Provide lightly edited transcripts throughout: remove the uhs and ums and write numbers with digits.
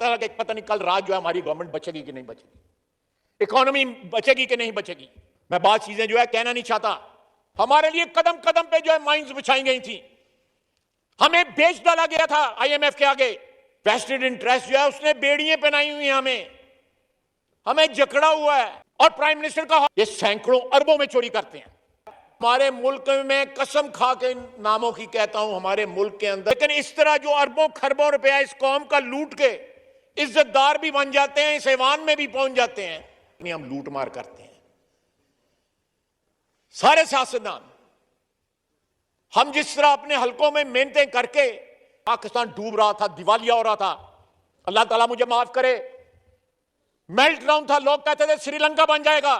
था कि पता नहीं कल रात जो है हमारी गवर्नमेंट बचेगी कि नहीं बचेगी, इकोनॉमी बचेगी कि नहीं बचेगी। मैं बात चीजें जो है कहना नहीं चाहता। हमारे लिए कदम कदम पे जो है माइंस बिछाई गई थी, हमें बेच डाला गया था आईएमएफ के आगे। वेस्टेड इंटरेस्ट जो है उसने बेड़ियां पहनाई हुई हैं, हमें जकड़ा हुआ है। और प्राइम मिनिस्टर का ये सैकड़ों अरबों में चोरी करते हैं। हमारे मुल्क में कसम खा के नामों की कहता हूं, हमारे मुल्क के अंदर लेकिन इस तरह जो अरबों खरबों रुपया इस कौम का लूट के इज्जतदार भी बन जाते हैं, इस ऐवान में भी पहुंच जाते हैं, हम लूट मार करते हैं। सारे सियासतदान हम जिस तरह अपने हलकों में मेहनतें करके पाकिस्तान डूब रहा था, दिवालिया हो रहा था, अल्लाह ताला मुझे माफ करे, मेल्ट डाउन था, लोग कहते थे श्रीलंका बन जाएगा,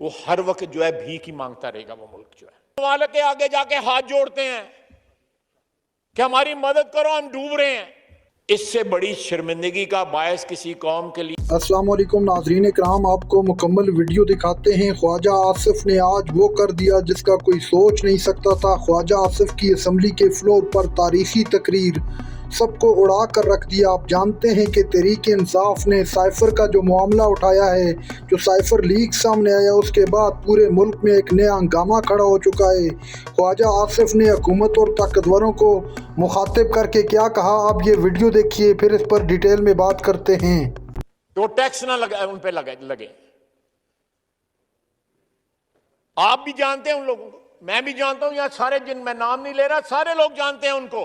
वो हर वक्त जो है भीख ही मांगता रहेगा। वो मुल्क जो है वाले के आगे जाके हाथ जोड़ते हैं कि हमारी मदद करो, हम डूब रहे हैं। इससे बड़ी शर्मिंदगी का बायस किसी कौम के लिए। अस्सलाम वालेकुम नाज़रीन इकराम, आपको मुकम्मल वीडियो दिखाते हैं। ख्वाजा आसिफ ने आज वो कर दिया जिसका कोई सोच नहीं सकता था। ख्वाजा आसिफ की असम्बली के फ्लोर पर तारीखी तकरीर, सबको उड़ा कर रख दिया। आप जानते हैं कि तहरीक इंसाफ ने साइफर का जो मामला उठाया है, जो साइफर लीक सामने आया, उसके बाद पूरे मुल्क में एक नया हंगामा खड़ा हो चुका है। ख्वाजा आसिफ ने हुकूमत और ताकतवरों को मुखातिब करके क्या कहा, आप ये वीडियो देखिए, फिर इस पर डिटेल में बात करते हैं। तो टैक्स ना लगे उन पे लगे। आप भी जानते हैं उन लोगों को, मैं भी जानता हूं, यहां सारे, जिन मैं नाम नहीं ले रहा, सारे लोग जानते हैं उनको।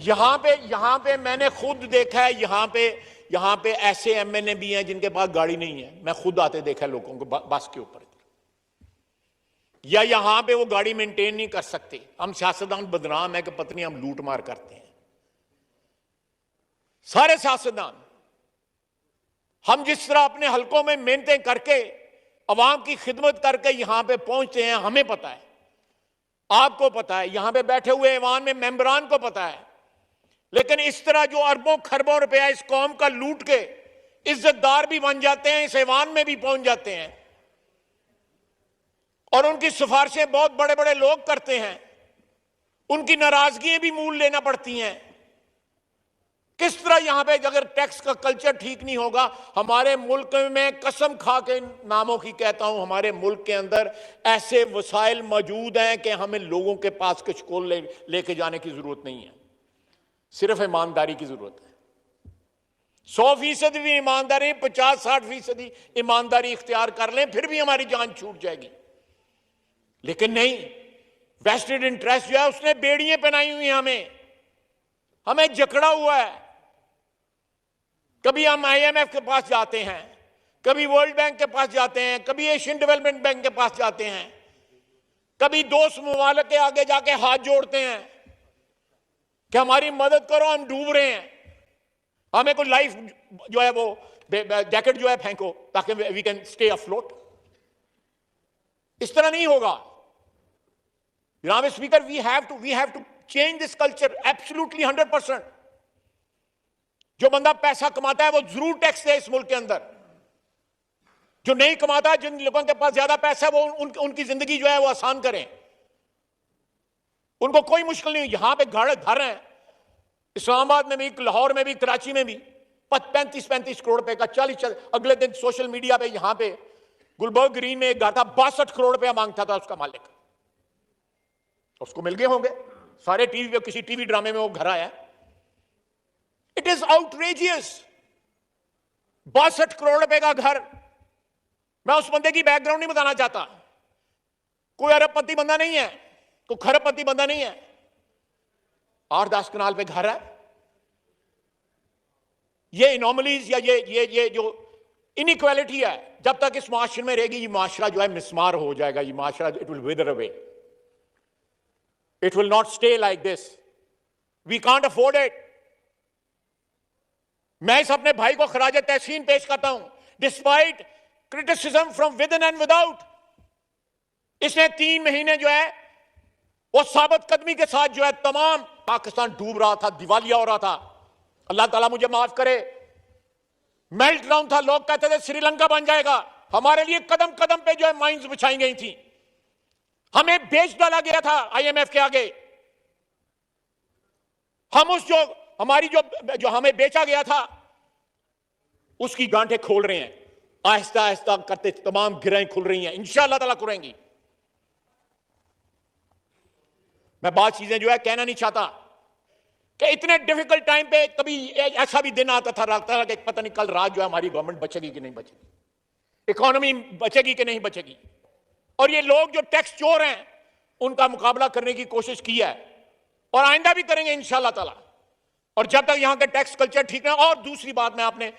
यहां पे मैंने खुद देखा है, यहां पे ऐसे एमएनए भी हैं जिनके पास गाड़ी नहीं है, मैं खुद आते देखा है लोगों को बस के ऊपर, या यहां पे वो गाड़ी मेंटेन नहीं कर सकते। हम सियासतदान बदनाम है कि पत्नी हम लूट मार करते हैं। सारे सियासतदान हम जिस तरह अपने हलकों में मेहनतें करके अवाम की खिदमत करके यहां पे पहुंचते हैं, हमें पता है, आपको पता है, यहां पे बैठे हुए ऐवान में मेंबरान को पता है। लेकिन इस तरह जो अरबों खरबों रुपया इस कौम का लूट के इज्जतदार भी बन जाते हैं, इस ऐवान में भी पहुंच जाते हैं, और उनकी सिफारिशें बहुत बड़े बड़े लोग करते हैं, उनकी नाराजगियां भी मूल लेना पड़ती हैं। किस तरह यहां पे अगर टैक्स का कल्चर ठीक नहीं होगा, हमारे मुल्क में कसम खा के नामों की कहता हूं, हमारे मुल्क के अंदर ऐसे वसाइल मौजूद हैं कि हमें लोगों के पास कुछ को लेके जाने की जरूरत नहीं है, सिर्फ ईमानदारी की जरूरत है। 100% भी ईमानदारी, 50-60% ईमानदारी इख्तियार कर लें, फिर भी हमारी जान छूट जाएगी। लेकिन नहीं, वेस्टेड इंटरेस्ट जो है उसने बेड़ियां पहनाई हुई हैं, हमें जकड़ा हुआ है। कभी हम आईएमएफ के पास जाते हैं, कभी वर्ल्ड बैंक के पास जाते हैं, कभी एशियन डेवलपमेंट बैंक के पास जाते हैं, कभी दोस्त ममालिक के आगे जाके हाथ जोड़ते हैं कि हमारी मदद करो, हम डूब रहे हैं, हमें कोई लाइफ जो है वो जैकेट जो है फेंको ताकि वी कैन स्टे अफ्लोट। इस तरह नहीं होगा जनाब speaker. We have to change this culture absolutely 100%। जो बंदा पैसा कमाता है वो जरूर टैक्स दे इस मुल्क के अंदर। जो नहीं कमाता, जिन लोगों के पास ज्यादा पैसा है, वो उनकी जिंदगी जो है वो आसान करें, उनको कोई मुश्किल नहीं। यहां पे घर हैं, इस्लामाबाद में भी, लाहौर में भी, कराची में भी 35-35 करोड़ रुपए का 40। अगले दिन सोशल मीडिया पे यहां पे गुलबर्ग ग्रीन में एक घर था, 62 करोड़ रुपया मांगता था उसका मालिक, उसको मिल गए होंगे। सारे टीवी पे, किसी टीवी ड्रामे में वो घर आया। इट इज आउटरेजियस, 62 करोड़ रुपए का घर। मैं उस बंदे की बैकग्राउंड नहीं बताना चाहता, कोई अरबपति बंदा नहीं है, कोई खरबपति बंदा नहीं है, 8-10 कनाल पे घर है। ये इनॉमलीज या ये जो इनइक्वालिटी है, जब तक इस माशरे में रहेगी, ये माशरा जो है मिसमार हो जाएगा। ये माशरा, it will wither away, it will not stay like this. We can't afford it. मैं इस अपने भाई को खराज तहसीन पेश करता हूं, despite criticism from with in and without. इसने 3 महीने जो है वो साबित कदमी के साथ जो है, तमाम पाकिस्तान डूब रहा था, दिवालिया हो रहा था, अल्लाह ताला मुझे माफ करे, मेल्ट डाउन था, लोग कहते थे श्रीलंका बन जाएगा। हमारे लिए कदम कदम पे जो है माइंस बिछाई गई थी, हमें बेच डाला गया था आईएमएफ के आगे। हम उस जो हमारी जो हमें बेचा गया था उसकी गांठें खोल रहे हैं। आहिस्ता आहिस्ता करते तमाम गिरहें खुल रही हैं, इंशाअल्लाह ताला खुलेंगी। मैं बात चीजें जो है कहना नहीं चाहता कि इतने डिफिकल्ट टाइम पे कभी ऐसा भी दिन आता था कि पता नहीं कल रात जो है हमारी गवर्नमेंट बचेगी कि नहीं बचेगी, इकोनॉमी बचेगी कि नहीं बचेगी। और ये लोग जो टैक्स चोर हैं उनका मुकाबला करने की कोशिश की है और आइंदा भी करेंगे इंशाअल्लाह ताला। और जब तक यहां का टैक्स कल्चर ठीक ना। और दूसरी बात मैं आपने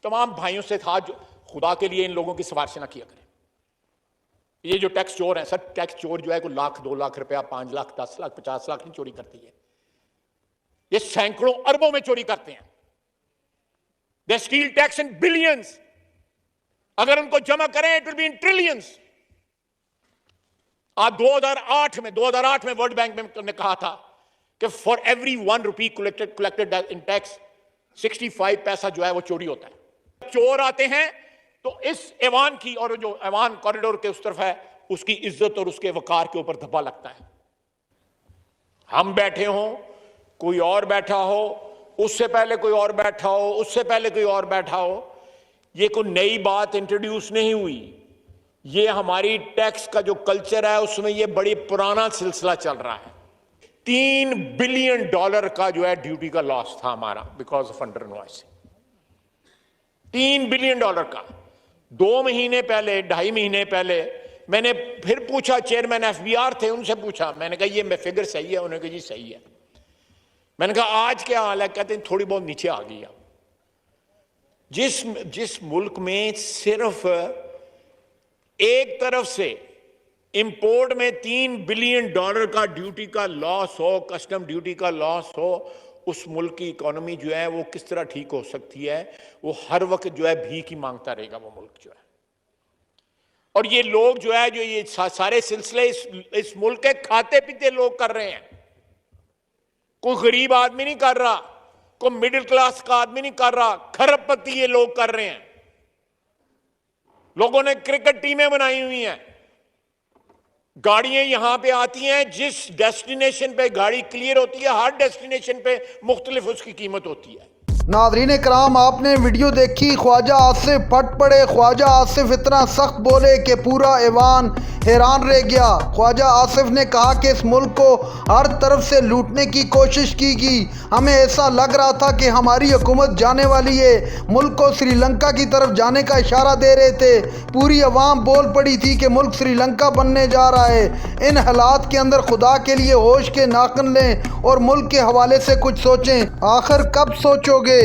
तमाम भाइयों से था, जो खुदा के लिए इन लोगों की सिफारिश ना किया करें। ये जो टैक्स चोर हैं सर, टैक्स चोर जो है कोई लाख 2 लाख रुपया 5 लाख 10 लाख 50 लाख नहीं चोरी करती है, ये सैकड़ों अरबों में चोरी करते हैं। They still tax in billions. अगर उनको जमा करें it will be in trillions. आज 2008 में वर्ल्ड बैंक ने कहा था कि for every 1 rupee collected in tax 65 पैसा जो है वो चोरी होता है। चोर आते हैं तो इस ऐवान की, और जो ऐवान कॉरिडोर के उस तरफ है, उसकी इज्जत और उसके वकार के ऊपर धब्बा लगता है। हम बैठे हों, कोई और बैठा हो, उससे पहले कोई और बैठा हो, उससे पहले कोई और बैठा हो, ये कोई नई बात इंट्रोड्यूस नहीं हुई। ये हमारी टैक्स का जो कल्चर है उसमें ये बड़ी पुराना सिलसिला चल रहा है। $3 बिलियन का जो है ड्यूटी का लॉस था हमारा because of under invoicing. $3 billion का 2 महीने पहले, 2.5 महीने पहले मैंने फिर पूछा, चेयरमैन FBR थे, उनसे पूछा, मैंने कहा ये फिगर सही है? उन्होंने कहा जी सही है। मैंने कहा आज क्या हाल है? कहते हैं थोड़ी बहुत नीचे आ गई। अब जिस मुल्क में सिर्फ एक तरफ से इंपोर्ट में $3 बिलियन का ड्यूटी का लॉस हो, कस्टम ड्यूटी का लॉस हो, उस मुल्क की इकोनॉमी जो है वो किस तरह ठीक हो सकती है? वो हर वक्त जो है भीख ही मांगता रहेगा वो मुल्क जो है। और ये लोग जो है, जो ये सारे सिलसिले इस मुल्क के खाते पीते लोग कर रहे हैं। कोई गरीब आदमी नहीं कर रहा, कोई मिडिल क्लास का आदमी नहीं कर रहा, खरबपति ये लोग कर रहे हैं। लोगों ने क्रिकेट टीमें बनाई हुई हैं, गाड़ियां यहां पे आती हैं, जिस डेस्टिनेशन पे गाड़ी क्लियर होती है हर डेस्टिनेशन पे मुख्तलिफ उसकी कीमत होती है। नाज़रीन कराम, आपने वीडियो देखी, ख्वाजा आसिफ फट पड़े। ख्वाजा आसिफ इतना सख्त बोले कि पूरा ऐवान हैरान रह गया। ख्वाजा आसिफ ने कहा कि इस मुल्क को हर तरफ से लूटने की कोशिश की गई। हमें ऐसा लग रहा था कि हमारी हुकूमत जाने वाली है, मुल्क को श्रीलंका की तरफ जाने का इशारा दे रहे थे। पूरी अवाम बोल पड़ी थी कि मुल्क श्रीलंका बनने जा रहा है। इन हालात के अंदर खुदा के लिए होश के नाखन लें और मुल्क के हवाले से कुछ सोचें। आखिर कब सोचोगे?